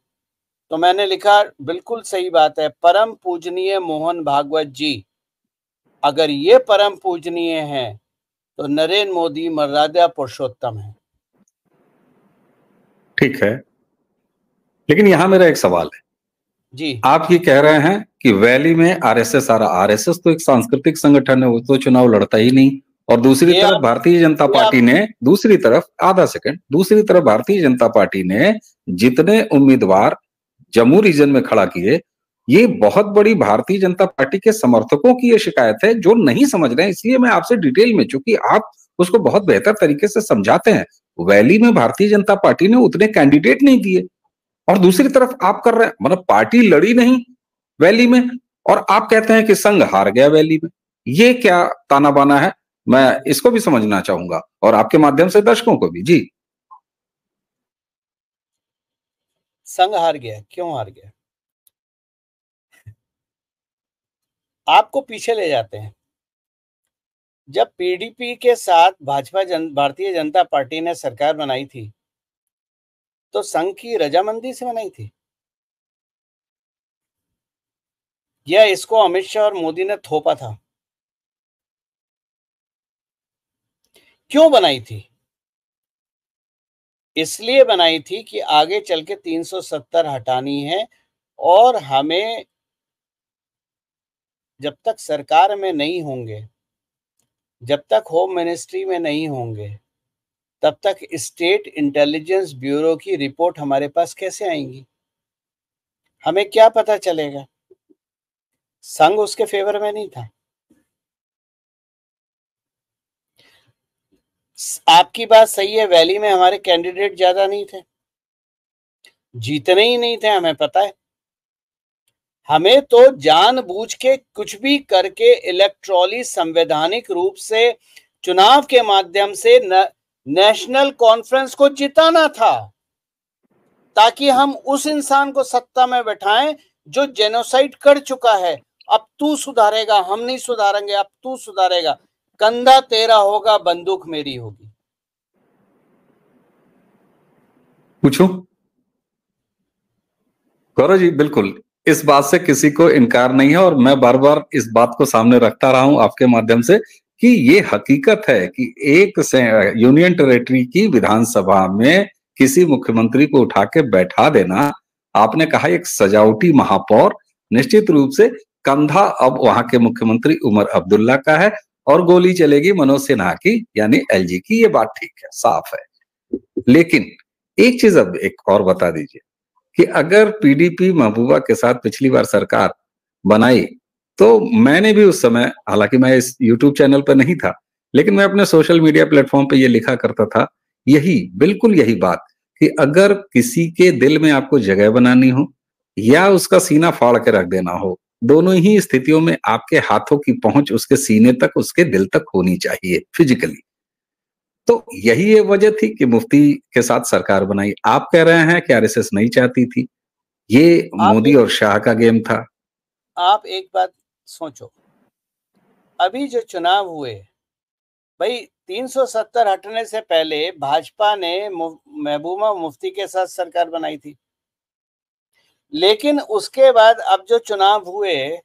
तो मैंने लिखा बिल्कुल सही बात है, परम पूजनीय मोहन भागवत जी अगर ये परम पूजनीय हैं तो नरेंद्र मोदी मर्यादा पुरुषोत्तम है। ठीक है, लेकिन यहां मेरा एक सवाल है जी। आप ये कह रहे हैं कि वैली में आरएसएस आ रहा। आरएसएस तो एक सांस्कृतिक संगठन है, वो तो चुनाव लड़ता ही नहीं और दूसरी तरफ भारतीय जनता पार्टी ने दूसरी तरफ भारतीय जनता पार्टी ने जितने उम्मीदवार जम्मू रीजन में खड़ा किए, ये बहुत बड़ी भारतीय जनता पार्टी के समर्थकों की ये शिकायत है जो नहीं समझ रहे हैं। इसलिए मैं आपसे डिटेल में, चूंकि आप उसको बहुत बेहतर तरीके से समझाते हैं, वैली में भारतीय जनता पार्टी ने उतने कैंडिडेट नहीं दिए और दूसरी तरफ आप कर रहे हैं, मतलब पार्टी लड़ी नहीं वैली में और आप कहते हैं कि संघ हार गया वैली में। ये क्या ताना बाना है? मैं इसको भी समझना चाहूंगा और आपके माध्यम से दर्शकों को भी। जी, संघ हार गया, क्यों हार गया? आपको पीछे ले जाते हैं। जब पीडीपी के साथ भारतीय जनता पार्टी ने सरकार बनाई थी तो संघ की रजामंदी से बनाई थी या इसको अमित शाह और मोदी ने थोपा था? क्यों बनाई थी? इसलिए बनाई थी कि आगे चल के 370 हटानी है और हमें जब तक सरकार में नहीं होंगे, जब तक होम मिनिस्ट्री में नहीं होंगे, तब तक स्टेट इंटेलिजेंस ब्यूरो की रिपोर्ट हमारे पास कैसे आएंगी? हमें क्या पता चलेगा? संघ उसके फेवर में नहीं था। आपकी बात सही है, वैली में हमारे कैंडिडेट ज्यादा नहीं थे, जीतने ही नहीं थे, हमें पता है। हमें तो जानबूझ के कुछ भी करके इलेक्ट्रॉली संवैधानिक रूप से चुनाव के माध्यम से नेशनल कॉन्फ्रेंस को जिताना था ताकि हम उस इंसान को सत्ता में बैठाएं जो जेनोसाइड कर चुका है। अब तू सुधारेगा, हम नहीं सुधारेंगे, अब तू सुधारेगा, कंधा तेरा होगा, बंदूक मेरी होगी। पूछूं? गौरव जी, बिल्कुल इस बात से किसी को इनकार नहीं है और मैं बार बार इस बात को सामने रखता रहा हूं आपके माध्यम से कि ये हकीकत है कि एक यूनियन टेरिटरी की विधानसभा में किसी मुख्यमंत्री को उठा के बैठा देना, आपने कहा एक सजावटी महापौर, निश्चित रूप से कंधा अब वहां के मुख्यमंत्री उमर अब्दुल्ला का है और गोली चलेगी मनोज सिन्हा की, यानी एलजी की। ये बात ठीक है, साफ है। लेकिन एक चीज अब एक और बता दीजिए कि अगर पीडीपी महबूबा के साथ पिछली बार सरकार बनाई तो मैंने भी उस समय, हालांकि मैं इस यूट्यूब चैनल पर नहीं था, लेकिन मैं अपने सोशल मीडिया प्लेटफॉर्म पे ये लिखा करता था, बिल्कुल यही बात कि अगर किसी के दिल में आपको जगह बनानी हो या उसका सीना फाड़ के रख देना हो, दोनों ही स्थितियों में आपके हाथों की पहुंच उसके सीने तक, उसके दिल तक होनी चाहिए फिजिकली। तो यही ये वजह थी कि मुफ्ती के साथ सरकार बनाई। आप कह रहे हैं कि आरएसएस नहीं चाहती थी, ये मोदी और शाह का गेम था। आप एक बात सोचो, अभी जो चुनाव हुए, भाई 370 हटने से पहले भाजपा ने महबूबा मुफ्ती के साथ सरकार बनाई थी, लेकिन उसके बाद अब जो चुनाव हुए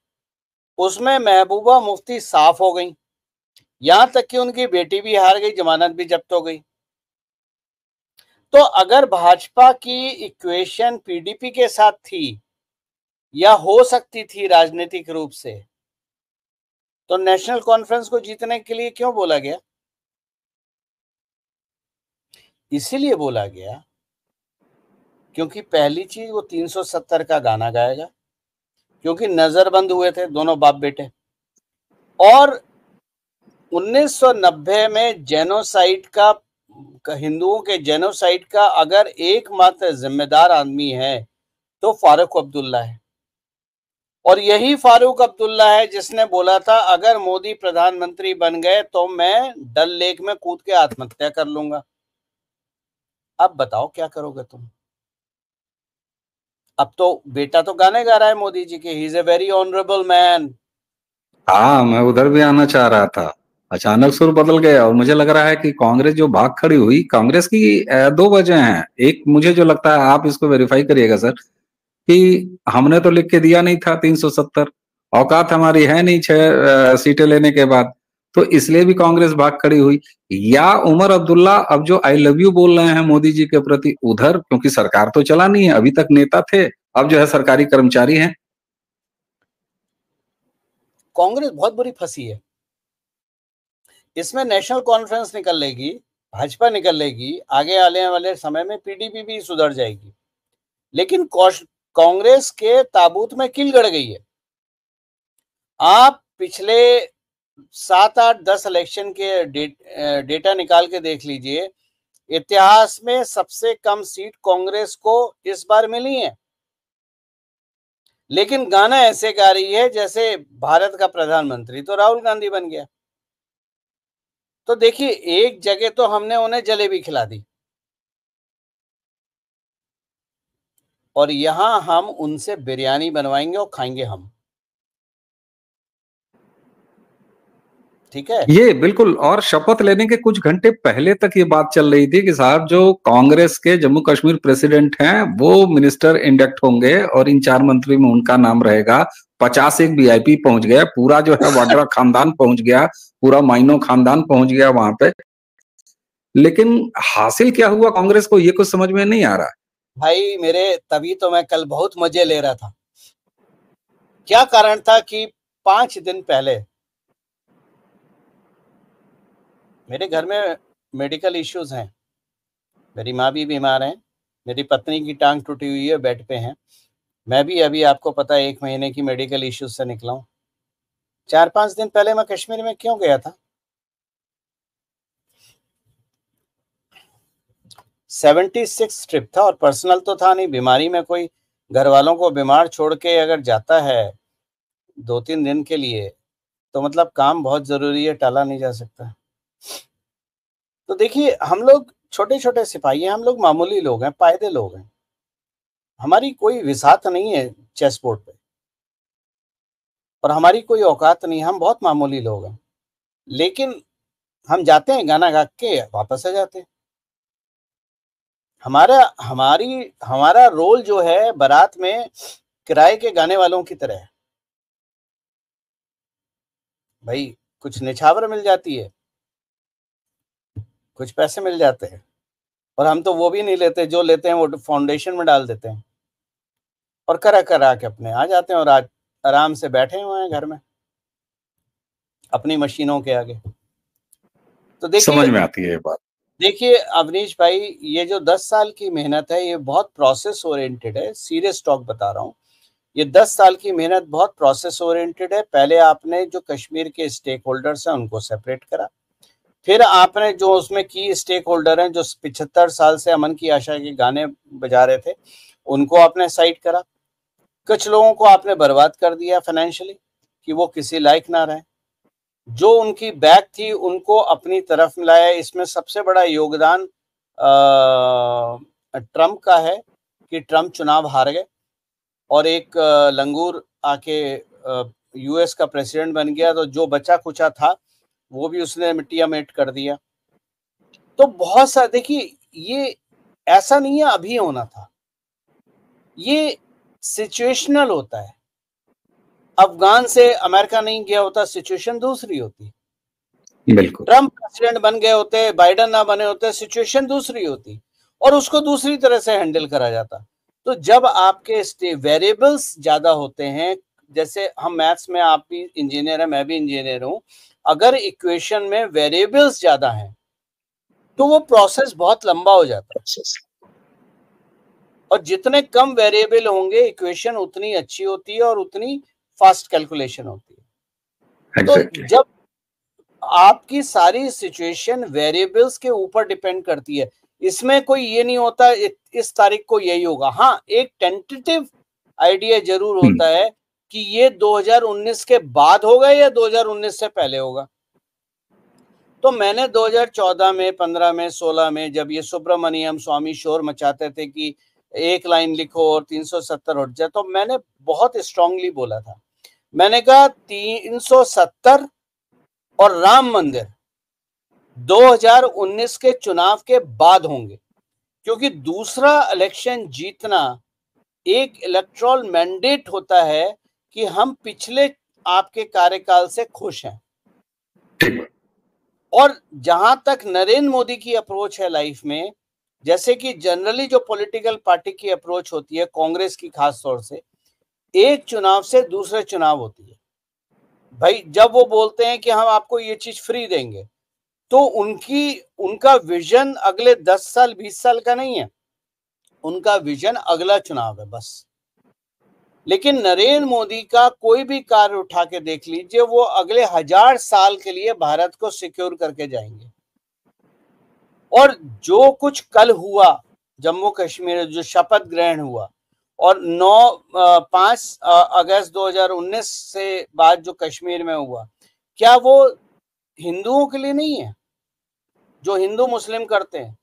उसमें महबूबा मुफ्ती साफ हो गई, यहां तक कि उनकी बेटी भी हार गई, जमानत भी जब्त हो गई। तो अगर भाजपा की इक्वेशन पीडीपी के साथ थी या हो सकती थी राजनीतिक रूप से, तो नेशनल कॉन्फ्रेंस को जीतने के लिए क्यों बोला गया? इसीलिए बोला गया क्योंकि पहली चीज वो 370 का गाना गाएगा, क्योंकि नजरबंद हुए थे दोनों बाप बेटे, और 1990 में जेनोसाइड का, हिंदुओं के जेनोसाइड का अगर एकमात्र जिम्मेदार आदमी है तो फारूक अब्दुल्ला है। और यही फारूक अब्दुल्ला है जिसने बोला था अगर मोदी प्रधानमंत्री बन गए तो मैं डल लेक में कूद के आत्महत्या कर लूंगा। अब बताओ क्या करोगे तुम? अब तो बेटा तो गाने गा रहा है मोदी जी के, he is a very honourable man. हाँ, मैं उधर भी आना चाह रहा था, अचानक सुर बदल गया और मुझे लग रहा है कि कांग्रेस जो भाग खड़ी हुई, कांग्रेस की दो वजह हैं। एक मुझे जो लगता है, आप इसको वेरीफाई करिएगा सर, कि हमने तो लिख के दिया नहीं था 370, औकात हमारी है नहीं 6 सीटें लेने के बाद, तो इसलिए भी कांग्रेस भाग खड़ी हुई। या उमर अब्दुल्ला अब जो आई लव यू बोल रहे हैं मोदी जी के प्रति, उधर क्योंकि सरकार तो चला नहीं है, अभी तक नेता थे, अब जो है सरकारी कर्मचारी हैं। कांग्रेस बहुत बुरी फंसी है। इसमें नेशनल कॉन्फ्रेंस निकल लेगी, भाजपा निकल लेगी, आगे आने वाले समय में पीडीपी भी सुधर जाएगी, लेकिन कांग्रेस के ताबूत में कील गड़ गई है। आप पिछले 7, 8, 10 इलेक्शन के डेटा निकाल के देख लीजिए, इतिहास में सबसे कम सीट कांग्रेस को इस बार मिली है, लेकिन गाना ऐसे गा रही है जैसे भारत का प्रधानमंत्री तो राहुल गांधी बन गया। तो देखिए, एक जगह तो हमने उन्हें जलेबी खिला दी और यहां हम उनसे बिरयानी बनवाएंगे और खाएंगे हम। ठीक है, ये बिल्कुल। और शपथ लेने के कुछ घंटे पहले तक ये बात चल रही थी कि साहब जो कांग्रेस के जम्मू कश्मीर प्रेसिडेंट हैं वो मिनिस्टर इंडक्ट होंगे और इन 4 मंत्री में उनका नाम रहेगा। 50 वीआईपी पहुंच गया, पूरा जो है वाड्रा खानदान पहुंच गया, पूरा माइनो खानदान पहुंच गया वहां पे। लेकिन हासिल क्या हुआ कांग्रेस को, ये कुछ समझ में नहीं आ रहा। भाई मेरे, तभी तो मैं कल बहुत मजे ले रहा था। क्या कारण था कि 5 दिन पहले मेरे घर में मेडिकल इश्यूज हैं, मेरी माँ भी बीमार है, मेरी पत्नी की टांग टूटी हुई है, बेड पे हैं, मैं भी अभी आपको पता है 1 महीने की मेडिकल इश्यूज से निकला हूँ। 4-5 दिन पहले मैं कश्मीर में क्यों गया था? 76 ट्रिप था और पर्सनल तो था नहीं। बीमारी में कोई घर वालों को बीमार छोड़ के अगर जाता है 2-3 दिन के लिए तो मतलब काम बहुत जरूरी है, टाला नहीं जा सकता। तो देखिए, हम लोग छोटे छोटे सिपाही हैं, हम लोग मामूली लोग हैं, पायदे लोग हैं, हमारी कोई विसात नहीं है चेस बोर्ड पे और हमारी कोई औकात नहीं, हम बहुत मामूली लोग हैं, लेकिन हम जाते हैं, गाना गा के वापस आ जाते हैं। हमारा रोल जो है बारात में किराए के गाने वालों की तरह है। भाई कुछ निछावर मिल जाती है, कुछ पैसे मिल जाते हैं, और हम तो वो भी नहीं लेते, जो लेते हैं वो फाउंडेशन में डाल देते हैं और करा के अपने आ जाते हैं और आज आराम से बैठे हुए हैं घर में अपनी मशीनों के आगे। तो देखिए, समझ में आती है ये बात। देखिए अवनीश भाई, ये जो 10 साल की मेहनत है ये बहुत प्रोसेस ओरिएंटेड है, सीरियस टॉक बता रहा हूँ। ये 10 साल की मेहनत बहुत प्रोसेस ओरिएंटेड है। पहले आपने जो कश्मीर के स्टेक होल्डर्स हैं उनको सेपरेट करा, फिर आपने जो उसमें की स्टेक होल्डर हैं जो 75 साल से अमन की आशा के गाने बजा रहे थे उनको आपने साइड करा। कुछ लोगों को आपने बर्बाद कर दिया फाइनेंशियली कि वो किसी लायक ना रहे। जो उनकी बैक थी उनको अपनी तरफ मिलाया। इसमें सबसे बड़ा योगदान ट्रम्प का है कि ट्रम्प चुनाव हार गए और एक लंगूर आके यूएस का प्रेसिडेंट बन गया, तो जो बचा कुचा था वो भी उसने मिट्टिया मेट कर दिया। तो बहुत सा देखिए, ये ऐसा नहीं है अभी होना था, ये सिचुएशनल होता है। अफगान से अमेरिका नहीं गया होता, सिचुएशन दूसरी होती। बिल्कुल। ट्रम्प प्रेसिडेंट बन गए होते, बाइडेन ना बने होते, सिचुएशन दूसरी होती और उसको दूसरी तरह से हैंडल करा जाता। तो जब आपके वेरिएबल्स ज्यादा होते हैं, जैसे हम मैथ्स में, आप भी इंजीनियर है, मैं भी इंजीनियर हूं, अगर इक्वेशन में वेरिएबल्स ज्यादा हैं तो वो प्रोसेस बहुत लंबा हो जाता है और जितने कम वेरिएबल होंगे इक्वेशन उतनी अच्छी होती है और उतनी फास्ट कैलकुलेशन होती है। Exactly. तो जब आपकी सारी सिचुएशन वेरिएबल्स के ऊपर डिपेंड करती है, इसमें कोई ये नहीं होता इस तारीख को यही होगा। हाँ, एक टेंटेटिव आइडिया जरूर होता है कि ये 2019 के बाद होगा या 2019 से पहले होगा। तो मैंने 2014 में, 15 में, 16 में, जब ये सुब्रमण्यम स्वामी शोर मचाते थे कि एक लाइन लिखो और 370 हट जाए, तो मैंने बहुत स्ट्रांगली बोला था, मैंने कहा 370 और राम मंदिर 2019 के चुनाव के बाद होंगे, क्योंकि दूसरा इलेक्शन जीतना एक इलेक्टोरल मैंडेट होता है कि हम पिछले आपके कार्यकाल से खुश हैं। और जहां तक नरेंद्र मोदी की अप्रोच है लाइफ में, जैसे कि जनरली जो पॉलिटिकल पार्टी की अप्रोच होती है, कांग्रेस की खास तौर से, एक चुनाव से दूसरे चुनाव होती है। भाई जब वो बोलते हैं कि हम आपको ये चीज फ्री देंगे, तो उनका विजन अगले 10 साल 20 साल का नहीं है, उनका विजन अगला चुनाव है बस। लेकिन नरेंद्र मोदी का कोई भी कार्य उठा के देख लीजिए, वो अगले 1000 साल के लिए भारत को सिक्योर करके जाएंगे। और जो कुछ कल हुआ जम्मू कश्मीर, जो शपथ ग्रहण हुआ, और 5 अगस्त 2019 से बाद जो कश्मीर में हुआ, क्या वो हिंदुओं के लिए नहीं है, जो हिंदू मुस्लिम करते हैं?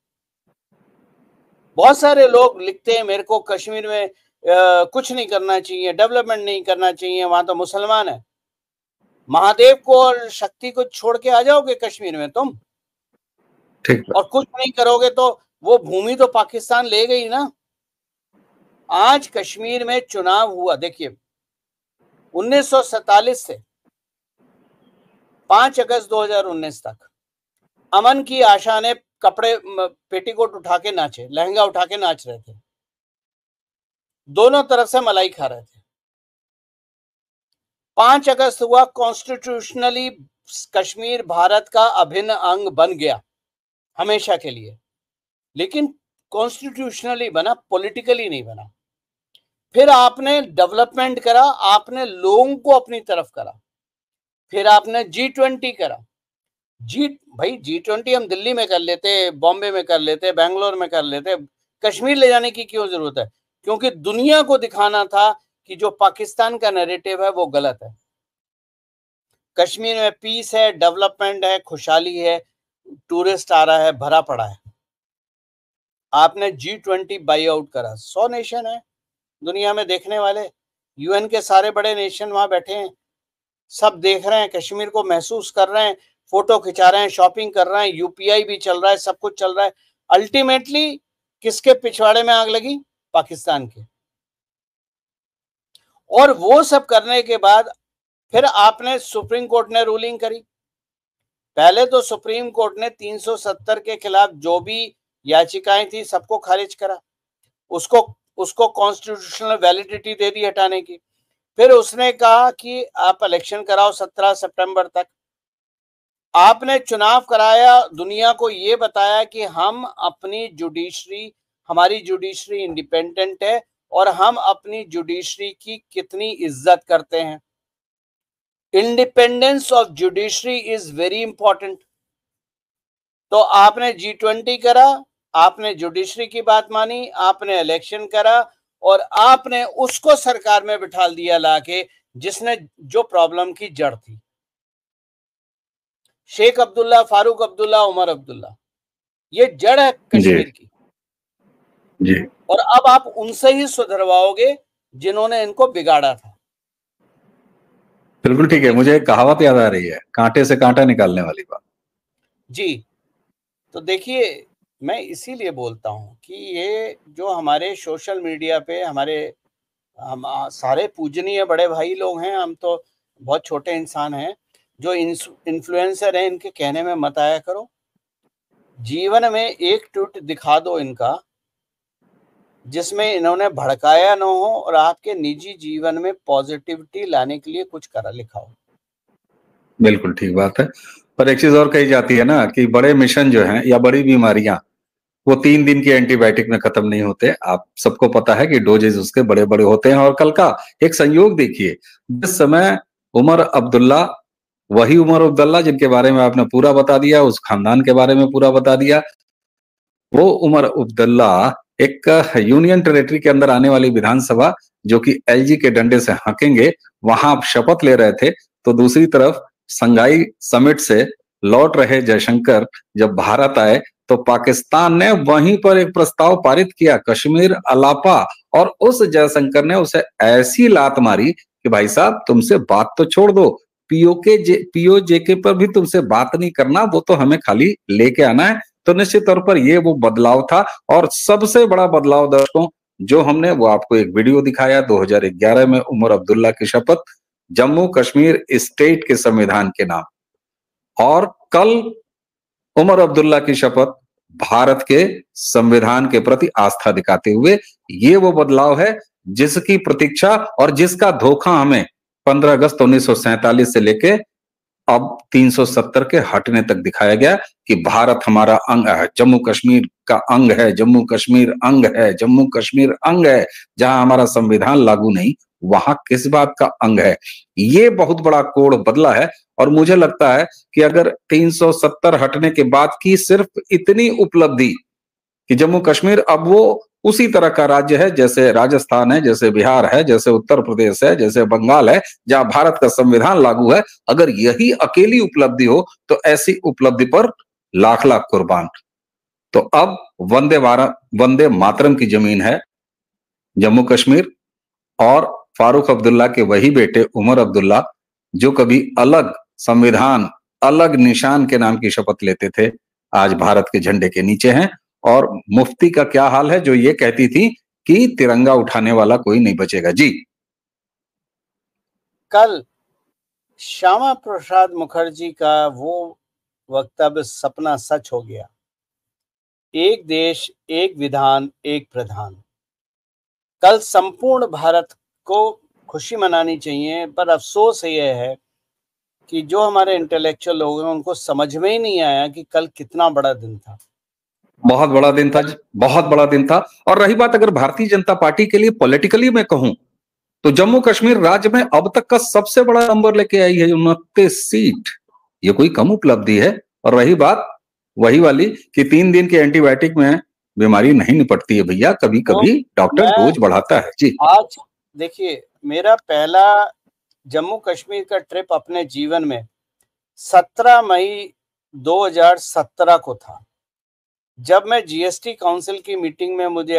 बहुत सारे लोग लिखते हैं मेरे को कश्मीर में कुछ नहीं करना चाहिए, डेवलपमेंट नहीं करना चाहिए, वहां तो मुसलमान है। महादेव को और शक्ति को छोड़ के आ जाओगे कश्मीर में तुम, ठीक, और कुछ नहीं करोगे तो वो भूमि तो पाकिस्तान ले गई ना। आज कश्मीर में चुनाव हुआ, देखिए 1947 से 5 अगस्त 2019 तक अमन की आशा ने कपड़े पेटीकोट उठा के नाचे, लहंगा उठा के नाच रहे थे, दोनों तरफ से मलाई खा रहे थे। 5 अगस्त हुआ, कॉन्स्टिट्यूशनली कश्मीर भारत का अभिन्न अंग बन गया हमेशा के लिए, लेकिन कॉन्स्टिट्यूशनली बना, पॉलिटिकली नहीं बना। फिर आपने डेवलपमेंट करा, आपने लोगों को अपनी तरफ करा, फिर आपने G20 करा। भाई G20 हम दिल्ली में कर लेते, बॉम्बे में कर लेते, बेंगलोर में कर लेते, कश्मीर ले जाने की क्यों जरूरत है? क्योंकि दुनिया को दिखाना था कि जो पाकिस्तान का नैरेटिव है वो गलत है। कश्मीर में पीस है, डेवलपमेंट है, खुशहाली है, टूरिस्ट आ रहा है, भरा पड़ा है। आपने G20 बाई आउट करा। 100 नेशन है दुनिया में देखने वाले, यूएन के सारे बड़े नेशन वहां बैठे हैं, सब देख रहे हैं, कश्मीर को महसूस कर रहे हैं, फोटो खिंचा रहे हैं, शॉपिंग कर रहे हैं, यूपीआई भी चल रहा है, सब कुछ चल रहा है। अल्टीमेटली किसके पिछवाड़े में आग लगी? पाकिस्तान के। और वो सब करने के बाद फिर आपने, सुप्रीम कोर्ट ने रूलिंग करी। पहले तो सुप्रीम कोर्ट ने 370 के खिलाफ जो भी याचिकाएं थी सबको खारिज करा, उसको कॉन्स्टिट्यूशनल वैलिडिटी दे दी हटाने की। फिर उसने कहा कि आप इलेक्शन कराओ 17 सितंबर तक। आपने चुनाव कराया, दुनिया को ये बताया कि हम अपनी जुडिशरी, हमारी जुडिशरी इंडिपेंडेंट है और हम अपनी जुडिशरी की कितनी इज्जत करते हैं। Independence of judiciary is very important. तो आपने G20 करा, आपने जुडिशरी की बात मानी, आपने इलेक्शन करा, और आपने उसको सरकार में बिठा दिया लाके, जिसने जो प्रॉब्लम की जड़ थी। शेख अब्दुल्ला, फारूक अब्दुल्ला, उमर अब्दुल्ला, ये जड़ है कश्मीर की जी। और अब आप उनसे ही सुधरवाओगे जिन्होंने इनको बिगाड़ा था। बिल्कुल ठीक है, मुझे एक कहावत याद आ रही है, कांटे से कांटा निकालने वाली बात। जी, तो देखिए मैं इसीलिए बोलता हूं कि ये जो हमारे सोशल मीडिया पे हम सारे पूजनीय बड़े भाई लोग हैं, हम तो बहुत छोटे इंसान हैं। जो इन्फ्लुएंसर हैं, इनके कहने में मत आया करो। जीवन में एक ट्वीट दिखा दो इनका जिसमें इन्होंने भड़काया न हो और आपके निजी जीवन में पॉजिटिविटी लाने के लिए कुछ करा लिखा हो। बिल्कुल ठीक बात है। पर एक चीज और कही जाती है ना कि बड़े मिशन जो हैं या बड़ी बीमारियां वो 3 दिन की एंटीबायोटिक में खत्म नहीं होते। आप सबको पता है कि डोजेज उसके बड़े बड़े होते हैं। और कल का एक संयोग देखिए, जिस समय उमर अब्दुल्ला, वही उमर अब्दुल्ला जिनके बारे में आपने पूरा बता दिया, उस खानदान के बारे में पूरा बता दिया, वो उमर अब्दुल्ला एक यूनियन टेरिटरी के अंदर आने वाली विधानसभा जो कि एलजी के डंडे से हाँकेंगे, वहां शपथ ले रहे थे। तो दूसरी तरफ संघाई समिट से लौट रहे जयशंकर जब भारत आए तो पाकिस्तान ने वहीं पर एक प्रस्ताव पारित किया, कश्मीर अलापा, और उस जयशंकर ने उसे ऐसी लात मारी कि भाई साहब तुमसे बात तो छोड़ दो, पीओजेके पर भी तुमसे बात नहीं करना, वो तो हमें खाली लेके आना है। तो निश्चित तौर पर ये वो बदलाव था। और सबसे बड़ा बदलाव दर्शकों जो हमने, वो आपको एक वीडियो दिखाया 2011 में उमर अब्दुल्ला की शपथ जम्मू कश्मीर स्टेट के संविधान के नाम, और कल उमर अब्दुल्ला की शपथ भारत के संविधान के प्रति आस्था दिखाते हुए। ये वो बदलाव है जिसकी प्रतीक्षा और जिसका धोखा हमें 15 अगस्त 1947 से लेके अब 370 के हटने तक दिखाया गया कि भारत हमारा अंग है, जम्मू कश्मीर का अंग है, जम्मू कश्मीर अंग है, जम्मू कश्मीर अंग है। जहां हमारा संविधान लागू नहीं, वहां किस बात का अंग है? ये बहुत बड़ा कोड बदला है। और मुझे लगता है कि अगर 370 हटने के बाद की सिर्फ इतनी उपलब्धि कि जम्मू कश्मीर अब वो उसी तरह का राज्य है जैसे राजस्थान है, जैसे बिहार है, जैसे उत्तर प्रदेश है, जैसे बंगाल है, जहां भारत का संविधान लागू है। अगर यही अकेली उपलब्धि हो तो ऐसी उपलब्धि पर लाख लाख कुर्बान। तो अब वंदे मातरम की जमीन है जम्मू कश्मीर। और फारूक अब्दुल्ला के वही बेटे उमर अब्दुल्ला, जो कभी अलग संविधान, अलग निशान के नाम की शपथ लेते थे, आज भारत के झंडे के नीचे हैं। और मुफ्ती का क्या हाल है, जो ये कहती थी कि तिरंगा उठाने वाला कोई नहीं बचेगा। जी, कल श्यामा प्रसाद मुखर्जी का वो वक्तव्य सपना सच हो गया। एक देश, एक विधान, एक प्रधान। कल संपूर्ण भारत को खुशी मनानी चाहिए, पर अफसोस ये है कि जो हमारे इंटेलेक्चुअल लोग हैं उनको समझ में ही नहीं आया कि कल कितना बड़ा दिन था। बहुत बड़ा दिन था, बहुत बड़ा दिन था। और रही बात अगर भारतीय जनता पार्टी के लिए पॉलिटिकली मैं कहूं, तो जम्मू कश्मीर राज्य में अब तक का सबसे बड़ा नंबर लेके आई है, 29 सीट। ये कोई कम उपलब्धि है। और रही बात वही वाली कि 3 दिन के एंटीबायोटिक में बीमारी नहीं निपटती है भैया, कभी कभी डॉक्टर डोज बढ़ाता है। जी, आज देखिए, मेरा पहला जम्मू कश्मीर का ट्रिप अपने जीवन में 17 मई 2017 को था, जब मैं जीएसटी काउंसिल की मीटिंग में मुझे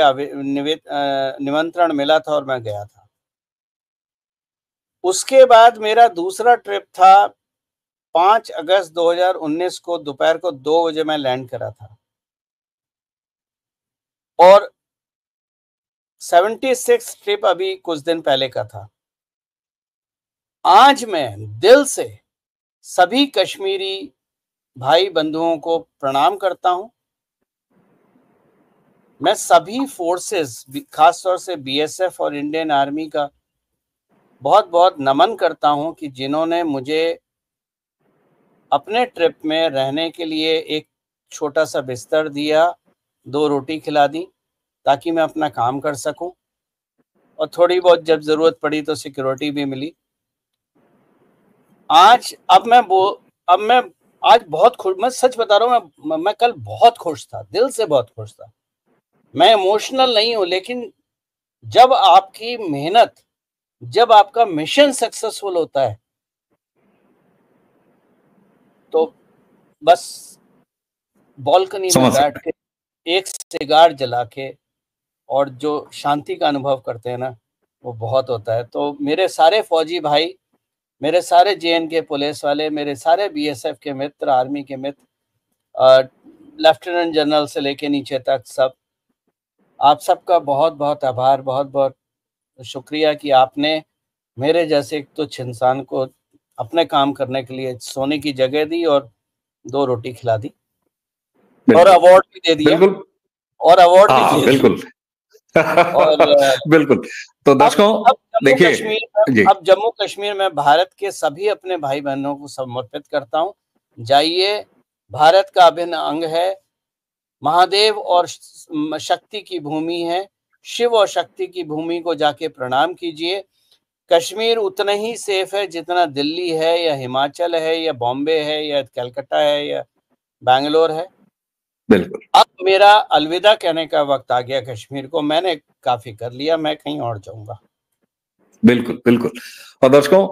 निमंत्रण मिला था और मैं गया था। उसके बाद मेरा दूसरा ट्रिप था 5 अगस्त 2019 को दोपहर को 2 बजे मैं लैंड करा था। और 76 ट्रिप अभी कुछ दिन पहले का था। आज मैं दिल से सभी कश्मीरी भाई बंधुओं को प्रणाम करता हूं। मैं सभी फोर्सेस, खासतौर से बीएसएफ और इंडियन आर्मी का बहुत बहुत नमन करता हूं कि जिन्होंने मुझे अपने ट्रिप में रहने के लिए एक छोटा सा बिस्तर दिया, 2 रोटी खिला दी ताकि मैं अपना काम कर सकूं, और थोड़ी बहुत जब जरूरत पड़ी तो सिक्योरिटी भी मिली। अब मैं आज बहुत खुश, मैं सच बता रहा हूं, मैं कल बहुत खुश था, दिल से बहुत खुश था। मैं इमोशनल नहीं हूं, लेकिन जब आपकी मेहनत, जब आपका मिशन सक्सेसफुल होता है, तो बस बालकनी में बैठ के एक सिगार जला के और जो शांति का अनुभव करते हैं ना, वो बहुत होता है। तो मेरे सारे फौजी भाई, मेरे सारे जेएनके पुलिस वाले, मेरे सारे बीएसएफ के मित्र, आर्मी के मित्र, लेफ्टिनेंट जनरल से लेके नीचे तक सब, आप सबका बहुत बहुत आभार, बहुत बहुत शुक्रिया कि आपने मेरे जैसे एक तुच्छ इंसान को अपने काम करने के लिए सोने की जगह दी और 2 रोटी खिला दी और अवार्ड भी दे दिया। बिल्कुल, और अवार्ड भी दे बिल्कुल और बिल्कुल। तो दर्शकों देखिए, अब जम्मू कश्मीर में भारत के सभी अपने भाई बहनों को समर्पित करता हूँ। जाइए, भारत का अभिन्न अंग है, महादेव और शक्ति की भूमि है, शिव और शक्ति की भूमि को जाके प्रणाम कीजिए। कश्मीर उतना ही सेफ है जितना दिल्ली है या हिमाचल है या बॉम्बे है या कलकत्ता है या बैंगलोर है। बिल्कुल। अब मेरा अलविदा कहने का वक्त आ गया कश्मीर को, मैंने काफी कर लिया, मैं कहीं और जाऊंगा। बिल्कुल बिल्कुल। और दर्शकों,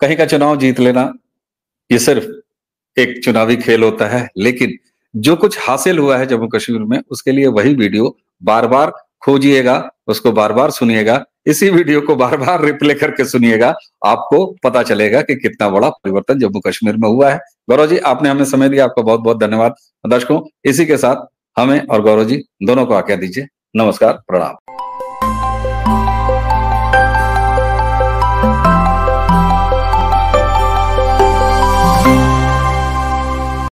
कहीं का चुनाव जीत लेना ये सिर्फ एक चुनावी खेल होता है, लेकिन जो कुछ हासिल हुआ है जम्मू कश्मीर में, उसके लिए वही वीडियो बार बार खोजिएगा, उसको बार बार सुनिएगा, इसी वीडियो को बार बार रिप्ले करके सुनिएगा, आपको पता चलेगा कि कितना बड़ा परिवर्तन जम्मू कश्मीर में हुआ है। गौरव जी, आपने हमें समय दिया, आपका बहुत बहुत धन्यवाद। दर्शकों, इसी के साथ हमें और गौरव जी दोनों को आज्ञा दीजिए। नमस्कार, प्रणाम।